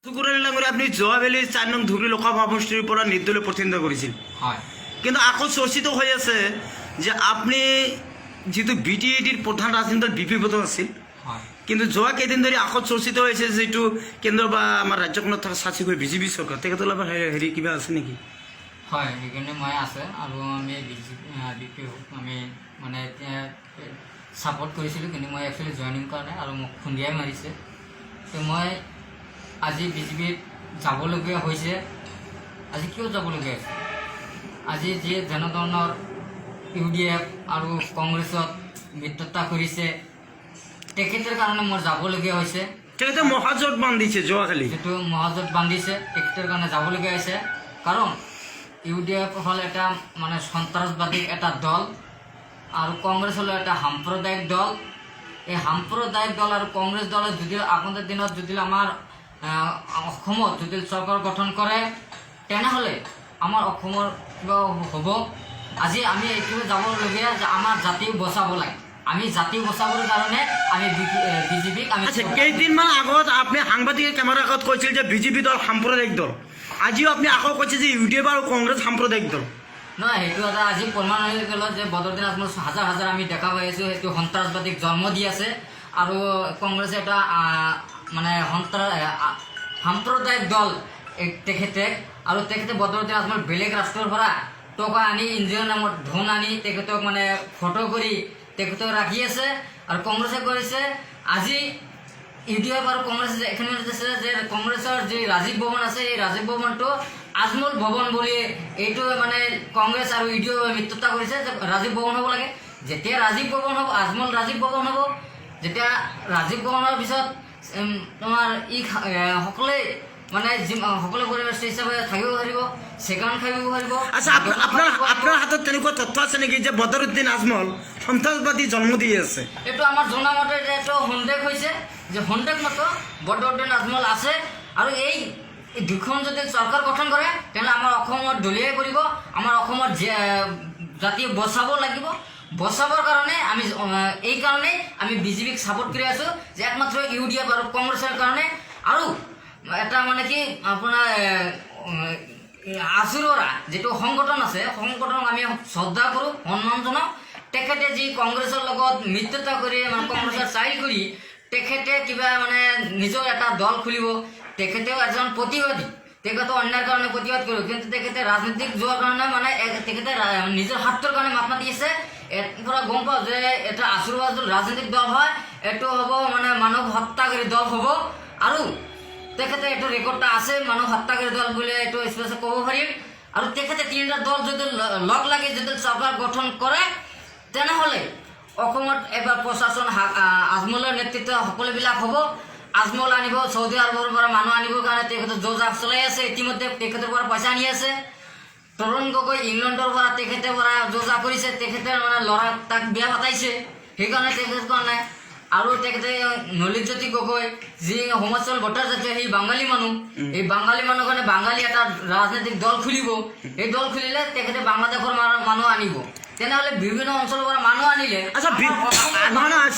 আপনি যোৱাবেলি 4 নং ধুবুৰী লোকসভা সমষ্টিৰ পৰা নিৰ্দলীয় প্ৰতিদ্বন্দ্বিতা কৰিছিল হয় কিন্তু আকৌ চৰ্চিত হৈ আছে যে আপুনি যেটো বিটিএডিৰ প্ৰধান ৰাজনীতিৰ বিপৰীত আছিল হয় কিন্তু যোৱা কেইদিন ধৰি আকৌ চৰ্চিত হৈছে যেটো কেন্দ্ৰ বা আমাৰ ৰাজ্যখনত থকা শাসক হৈ বিজেপি চৰকাৰ তেখেতৰ লগত হেৰি কিবা আছে নেকি হয় সেইকাৰণে মই আছে আৰু আমি বিপি আমি মানে সাপোৰ্ট কৰিছিলোঁ কিন্তু মই একচুয়ালি জয়েনিং কৰা নাই আৰু মোক খুন্দিয়াই মাৰিছে তো মই আজি বিজেপিত যাবলগীয়া হৈছে আজি কিয় যাবলগীয়া হৈছে আজি যে জনগণৰ ইউডিএফ আৰু কংগ্ৰেছত মিত্ৰতা কৰিছে তেখেতৰ কাৰণে মোৰ যাবলগীয়া হৈছে তেখেতে মহাজোট বান্ধিছে যোৱাকালি যেটো মহাজোট বান্ধিছে তেখেতৰ কাৰণে যাবলগীয়া হৈছে কাৰণ ইউডিএফ হল এটা মানে সন্ত্ৰাসবাদী এটা দল আৰু কংগ্ৰেছ হল এটা সাম্প্ৰদায়িক দল এই সাম্প্ৰদায়িক দল আৰু কংগ্ৰেছ দলে যদি আগন্তুক দিনত যদি আমাৰ অসমত যদি চৰকাৰ গঠন কৰে তেনেহলে আমাৰ অসমৰ কিবা হ'ব আজি আমি এইটো যাবলগীয়া যে আমাৰ জাতি বচাব লাগে আমি জাতি বচাবৰ কাৰণে আমি বিজেপিক আমি কেইদিনমান আগত আপুনি সাংবাদিকৰ কেমেৰাৰ আগত কৈছিল যে বিজেপি দল সাম্প্ৰদায়িক দল আজিও আপুনি আকৌ কৈছে যে ইউডিএফ আৰু কংগ্ৰেছ সাম্প্ৰদায়িক দল নহয় সেইটো এটা আজি প্ৰমাণ হৈ গ'ল যে বদৰুদ্দিন আজমল হাজাৰ হাজাৰ আমি দেখা পাই আছোঁ সেইটো সন্ত্ৰাসবাদীক জন্ম দি আছে আৰু কংগ্ৰেছে এটা মানে সাম্প্ৰদায়িক দল তেখেতে আৰু তেখেতে বদৰুদ্দিন আজমল বেলেগ ৰাষ্ট্ৰৰ পৰা টকা আনি ইন্দিৰাৰ নামত ধন আনি তেখেতক মানে ফটো কৰি তেখেতক ৰাখি আছে আৰু কংগ্ৰেছে কৰিছে আজি ইউডিএফ আৰু কংগ্ৰেছে এখানে দিছে যে কংগ্ৰেছৰ যে ৰাজীৱ ভৱন আছে এই ৰাজীৱ ভৱনটো আজমল ভৱন বুলি এইটো মানে কংগ্ৰেছ আৰু ইউডিএফ মিত্ৰতা কৰিছে যে ৰাজীৱ ভৱন হ'ব লাগে যেতিয়া ৰাজীৱ ভৱন হ'ব আজমল ৰাজীৱ ভৱন হ'ব যেতিয়া ৰাজীৱ ভৱনৰ পিছত তোমাৰ সকলে মানে সকলো পৰিবেশ হিচাপে থাকিব পাৰিব সেখান খাইব পাৰিব আচ্ছা আপোনাৰ হাতত তেনেকুৱা তথ্য আছে নেকি যে বদৰুদ্দিন আজমল সন্ত্ৰাসবাদী জন্ম দি আছে এইটো আমাৰ জনামতে এইটো সন্দেহ হৈছে যে সন্দেহ মতো বদৰুদ্দিন আজমল আছে আৰু এই দুখন যদি চৰকাৰ গঠন কৰে তেনে আমাৰ অসমত দলিয়াই কৰিব আমাৰ অসমত জাতি বচাব লাগিব বচাবৰ কাৰণে আমি এই কাৰণে আমি বিজেপিক সাপোৰ্ট কৰি আছো যে একমাত্ৰ ইউডিএফ আৰু কংগ্ৰেছৰ কাৰণে আৰু এটা মানে কি আপোনাৰ আসুৰৰা যেটো সংগঠন আছে সংগঠনক আমি শ্ৰদ্ধা কৰোঁ সন্মান জনাওঁ তেখেতে যি কংগ্ৰেছৰ লগত মিত্ৰতা কৰি মানে কংগ্ৰেছৰ চাইল কৰি তেখেতে কিবা মানে নিজৰ এটা দল খুলিব তেখেতেও এজন প্ৰতিবাদী তেখেতে অন্যাৰ কাৰণে প্ৰতিবাদ কৰিব কিন্তু তেখেতে ৰাজনীতিক যোৱাৰ কাৰণে মানে তেখেতে নিজৰ হাতৰ কাৰণে মাত মাতি আছে পৰা গম পাওঁ যে এটা আশীৰ্বাদ ৰাজনৈতিক দল হয় এইটো হ'ব মানে মানৱ হত্যাকাৰী দল হ'ব আৰু তেখেতে এইটো ৰেকৰ্ডটা আছে মানৱ হত্যাকাৰী দল বুলি এইটো স্পষ্ট ক'ব পাৰিম আৰু তেখেতে তিনিটা দল যদি লগ লাগি যদি চৰকাৰ গঠন কৰে তেনেহ'লে অসমত এবাৰ প্ৰশাসন আজমলৰ নেতৃত্ব সকলোবিলাক হ'ব আজমল আনিব সৌদি আৰবৰ পৰা মানুহ আনিবৰ কাৰণে তেখেতে যোজাক চলাই আছে ইতিমধ্যে তেখেতৰ পৰা পইচা আনি আছে তৰুণ গগৈ ইংলেণ্ডৰ পৰা তেখেতে পৰা যোজা কৰিছে তেখেতে মানে ল'ৰা তাক বিয়া পাতাইছে সেইকাৰণে তেখেতৰ কাৰণে আৰু তেখেতে নলিজ্যোতি গগৈ যি হোমাচল ভট্টাচাৰ্য সেই বাঙালী মানুহ এই বাঙালী মানুহ কাৰণে বাঙালী এটা ৰাজনৈতিক দল খুলিব এই দল খুলিলে তেখেতে বাংলাদেশৰ মানুহ আনিব তেনেহ'লে বিভিন্ন অঞ্চলৰ পৰা মানুহ আনিলে আচ্ছা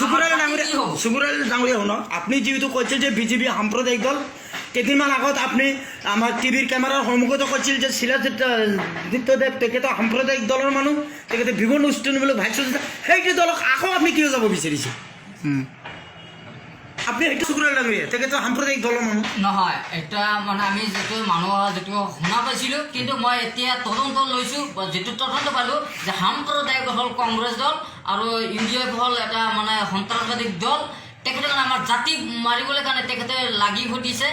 সুগুৰালী ডাঙৰীয়া শুনক আপুনি যিহেতু কৈছিল যে বিজেপি সাম্প্ৰদায়িক দল কেইদিনমান আগত আপুনি আমাৰ টিভিৰ কেমেৰাৰ সন্মুখতো কৈছিল যে শিলাজিৎদেৱ তেখেতে সাম্প্ৰদায়িক দলৰ মানুহ তেখেতে বিভিন্ন অনুষ্ঠানবিলাক ভাইছ সেইটো দলক আকৌ আপুনি কিয় যাব বিচাৰিছে আপনি সেইটো সুগুৰালী ডাঙৰীয়া তেখেতে সাম্প্ৰদায়িক দলৰ মানুহ নহয় এটা মানে আমি যিটো মানুহৰ যিটো শুনা পাইছিলোঁ কিন্তু মই এতিয়া তদন্ত লৈছোঁ যিটো তদন্ত পালোঁ যে সাম্প্ৰদায়িক হ'ল কংগ্ৰেছ দল আৰু ইউডিএফ হ'ল এটা মানে সন্ত্ৰাসবাদী দল তেখেতে কাৰণে আমাৰ জাতি মাৰিবলৈ কাৰণে তেখেতে লাগি ঘটিছে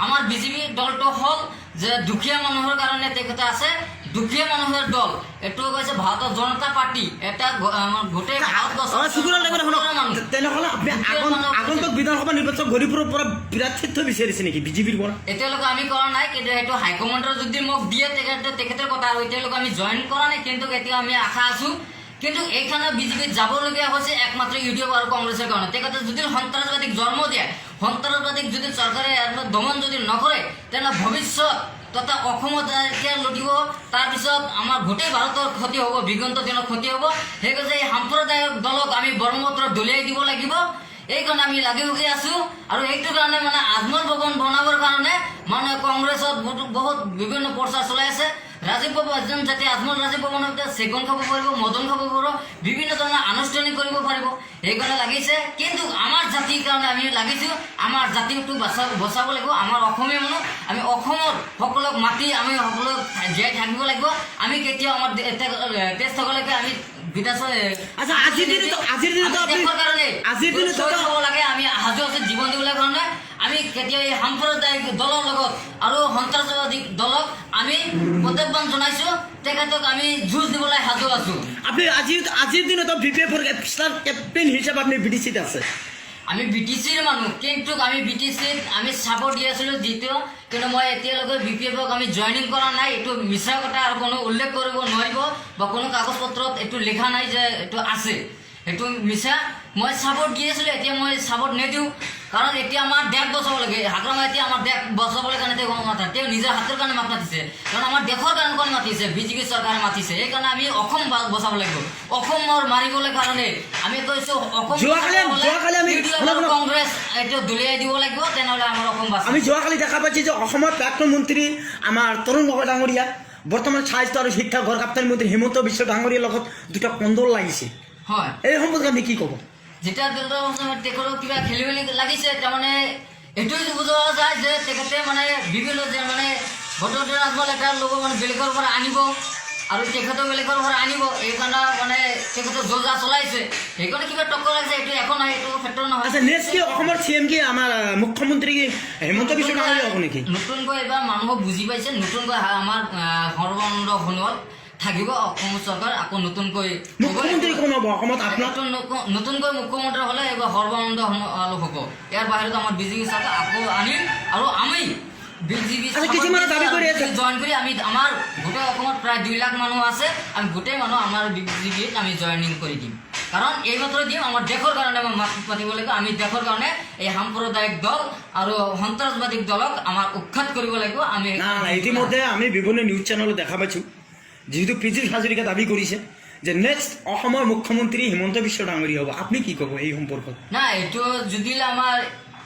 আমাৰ বিজেপি দলটো হ'ল যে দুখীয়া মানুহৰ কাৰণে তেখেতে আছে দুখীয়া মানুহৰ দল এইটো কৈছে ভাৰতৰ জনতা পাৰ্টি এটা গোটেই তেনেহ'লে আপুনি আগন্তুক বিধানসভা নিৰ্বাচন গৰিপুৰৰ পৰা প্ৰাৰ্থিত্ব বিচাৰিছে নেকি বিজেপিৰ পৰা এতিয়ালৈকে আমি কৰা নাই কিন্তু সেইটো হাইকমাণ্ডৰ যদি মোক দিয়ে তেখেতৰ কথা আৰু এতিয়ালৈকে আমি জইন কৰা নাই কিন্তু এতিয়া আমি আশা আছোঁ কিন্তু এইখানে বিজেপিত যাবলগীয়া হৈছে একমাত্ৰ ইউডিএফ আৰু কংগ্ৰেছৰ কাৰণে তেখেতে যদি সন্ত্ৰাসবাদীক জন্ম দিয়ে সন্ত্ৰাসবাদীক যদি চৰকাৰে দমন যদি নকৰে তেনেহ'লে ভৱিষ্যত তথা অসমত এতিয়া লুটিব তাৰপিছত আমাৰ গোটেই ভাৰতৰ ক্ষতি হ'ব বিগন্ত দিনৰ ক্ষতি হ'ব সেইকাৰণে এই সাম্প্ৰদায়িক দলক আমি ব্ৰহ্মপুত্ৰ দলিয়াই দিব লাগিব এইকাৰণে আমি লাগি ভাগি আছো আৰু এইটো কাৰণে মানে আজমল ভৱন বনাবৰ কাৰণে মানে কংগ্ৰেছত বহুত বিভিন্ন প্ৰচাৰ চলাই আছে ৰাজীৱ বাবু এজন যাতে আজমল ৰাজীৱ ভৱনত চেগুন খাব পাৰিব মদন খাব পাৰিব বিভিন্ন ধৰণৰ আনুষ্ঠানিক কৰিব পাৰিব এইকাৰণে লাগিছে কিন্তু আমাৰ জাতিৰ কাৰণে আমি লাগিছো আমাৰ জাতিটো বচাব লাগিব আমাৰ অসমীয়া মানুহ আমি অসমৰ সকলোক মাতি আমি সকলোক জীয়াই থাকিব লাগিব আমি কেতিয়াও আমাৰ তেজ থকালৈকে আমি আচ্ছা আজিৰ দিনত লাগে আমি সাজু আছে জীৱন দিবলৈ কাৰণে আমি কেতিয়া এই সাম্প্ৰদায়িক দলৰ লগত আৰু সন্ত্ৰাসবাদী দলক আমি প্ৰত্যাহ্বান জনাইছো তেখেতক আমি যুঁজ দিবলৈ সাজু আছো আপনি আজিৰ দিনত বিপিএফৰ কেপ্টেইন হিচাপে আপনি বিটিচিত আছে আমি বিটিচিৰ মানুহ কিন্তু আমি বিটিচিত আমি চাপৰ্ট দি আছিলো দ্বিতীয় কিন্তু মই এতিয়ালৈকে বিপিএফক আমি জইনিং কৰা নাই এইটো মিছা কথা আৰু কোনো উল্লেখ কৰিব নোৱাৰিব বা কোনো কাগজ পত্ৰত এইটো লিখা নাই যে এইটো আছে এইটো মিছা মই চাপৰ্ট দি আছিলো এতিয়া মই চাপৰ্ট নিদিওঁ কাৰণ এতিয়া আমাৰ দেশ বচাব লাগে হাগ্ৰামা এতিয়া আমাৰ দেশ বচাবলৈ কাৰণে তেওঁ মাতা তেওঁ নিজৰ হাতৰ কাৰণে মাত মাতিছে কাৰণ আমাৰ দেশৰ কাৰণে কোন মাতিছে বিজেপি চৰকাৰে মাতিছে সেইকাৰণে আমি অসম বচাব লাগিব অসমৰ মাৰিবলৈ কাৰণে আমি কৈছো অসম কংগ্ৰেছ এইটো দলিয়াই দিব লাগিব তেনেহ'লে আমাৰ অসম বাচিব আমি যোৱাকালি দেখা পাইছি যে অসমৰ প্ৰাক্তন মন্ত্ৰী আমাৰ তৰুণ গগৈ ডাঙৰীয়া বৰ্তমান স্বাস্থ্য আৰু শিক্ষা ঘৰ কাপ্তান মন্ত্ৰী হিমন্ত বিশ্ব ডাঙৰীয়াৰ লগত দুটা কন্দল লাগিছে হয় এই সম্পৰ্কে আপুনি কি ক'ব যেতিয়া তেখেতৰ কিবা খেলি মেলি লাগিছে তাৰমানে এইটোৱে বুজোৱা যায় যে তেখেতে মানে বিভিন্ন যে মানে ভোটৰ আজমল এটা ল'ব মানে বেলেগৰ পৰা আনিব আৰু তেখেতেও বেলেগৰ পৰা আনিব এইকাৰণে মানে তেখেতে যোজা চলাইছে সেইকাৰণে কিবা টক্কৰ লাগিছে এইটো একো নাই এইটো ক্ষেত্ৰ নহয় আচ্ছা নেক্সট কি অসমৰ CM কি আমাৰ মুখ্যমন্ত্ৰী হিমন্ত বিশ্ব ডাঙৰীয়া হ'ব নেকি নতুনকৈ এইবাৰ মানুহক বুজি পাইছে নতুনকৈ আমাৰ সৰ্বানন্দ সোণোৱাল থাকিব অসম চৰকাৰ আকৌ নতুনকৈ মুখ্যমন্ত্ৰী কোন হ'ব অসমত আপোনাৰ নতুনকৈ মুখ্যমন্ত্ৰী হ'লে এইবাৰ সৰ্বানন্দ সোণোৱাল হ'ব ইয়াৰ বাহিৰত আমাৰ বিজেপি চৰকাৰ আকৌ আনিম আৰু আমি বিজেপি জইন কৰি আমি আমাৰ গোটেই অসমত প্ৰায় 2 লাখ মানুহ আছে আমি গোটেই মানুহ আমাৰ বিজেপিত আমি জইনিং কৰি দিম কাৰণ এইমাত্ৰ দিম আমাৰ দেশৰ কাৰণে আমি মাত পাতিব লাগিব আমি দেশৰ কাৰণে এই সাম্প্ৰদায়িক দল আৰু সন্ত্ৰাসবাদী দলক আমাৰ উৎখাত কৰিব লাগিব আমি ইতিমধ্যে আমি বিভিন্ন নিউজ চেনেলত দেখা পাইছোঁ যেহেতু পীযুষ হাজৰিকা দাবী কৰিছে যে নেক্সট অসমৰ মুখ্যমন্ত্ৰী হিমন্ত বিশ্ব ডাঙৰীয়া হ'ব আপুনি কি ক'ব এই সম্পৰ্কত না এইটো যদি আমাৰ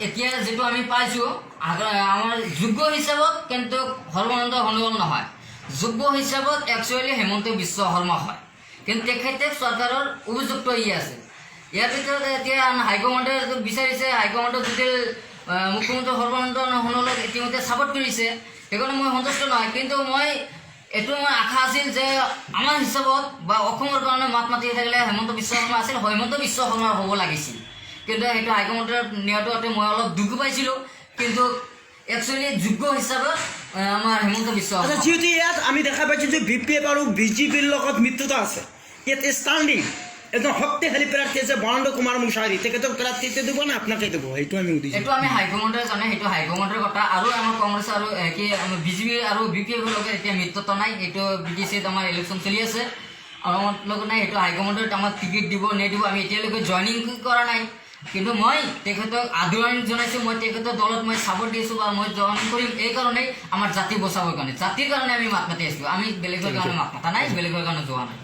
এতিয়া যেটো আমি পাইছোঁ আমাৰ যোগ্য হিচাপত কিন্তু সৰ্বানন্দ সোণোৱাল নহয় যোগ্য হিচাপত একচুৱেলি হিমন্ত বিশ্ব শৰ্মা হয় কিন্তু তেখেতে চৰকাৰৰ উপযুক্ত আছে ইয়াৰ ভিতৰত এতিয়া হাইকমাণ্ডে বিচাৰিছে হাইকমাণ্ডক যদি মুখ্যমন্ত্ৰী সৰ্বানন্দ সোণোৱালক ইতিমধ্যে ছাপৰ্ট কৰিছে সেইকাৰণে মই সন্তুষ্ট নহয় কিন্তু মই এইটো মই আশা আছিল যে আমাৰ হিচাপত বা অসমৰ কাৰণে মাত মাতি থাকিলে হিমন্ত বিশ্ব শৰ্মা আছিল হিমন্ত বিশ্ব শৰ্মা হ'ব লাগিছিল কিন্তু সেইটো হাইকমাণ্ডৰ নিয়াটো মই অলপ দুখ পাইছিলোঁ কিন্তু একচুৱেলি যোগ্য হিচাপত আমাৰ হিমন্ত বিশ্ব শৰ্মা যিহেতু ইয়াত আমি দেখা পাইছোঁ যে BPF আৰু BJPৰ লগত মিত্ৰতা আছে ইয়াত ষ্টাণ্ডিং এজন শক্তিশালী প্ৰাৰ্থী আছে বৰেন্দ্ৰ কুমাৰ মুছাহাৰী তেখেতক প্ৰাৰ্থীত্ব দিব না আপোনাকে দিব সেইটো আমি সুধিছোঁ এইটো আমি হাইকমাণ্ডে জানে সেইটো হাইকমাণ্ডৰ কথা আৰু আমাৰ কংগ্ৰেছ আৰু কি আমাৰ BJP আৰু BPFৰ লগত এতিয়া মিত্ৰতা নাই এইটো BTCত আমাৰ ইলেকশ্যন চলি আছে আৰু আমাৰ লগত নাই সেইটো হাইকমাণ্ডত আমাক টিকেট দিব নিদিব আমি এতিয়ালৈকে জইনিং কৰা নাই কিন্তু মই তেখেতক আদৰণি জনাইছোঁ মই তেখেতৰ দলত মই ছাপৰ্ট দিছোঁ বা মই জইন কৰিম এই কাৰণেই আমাৰ জাতি বচাবৰ কাৰণে জাতিৰ কাৰণে আমি মাত মাতি আছোঁ আমি বেলেগৰ কাৰণে মাত মাতা নাই বেলেগৰ কাৰণে যোৱা নাই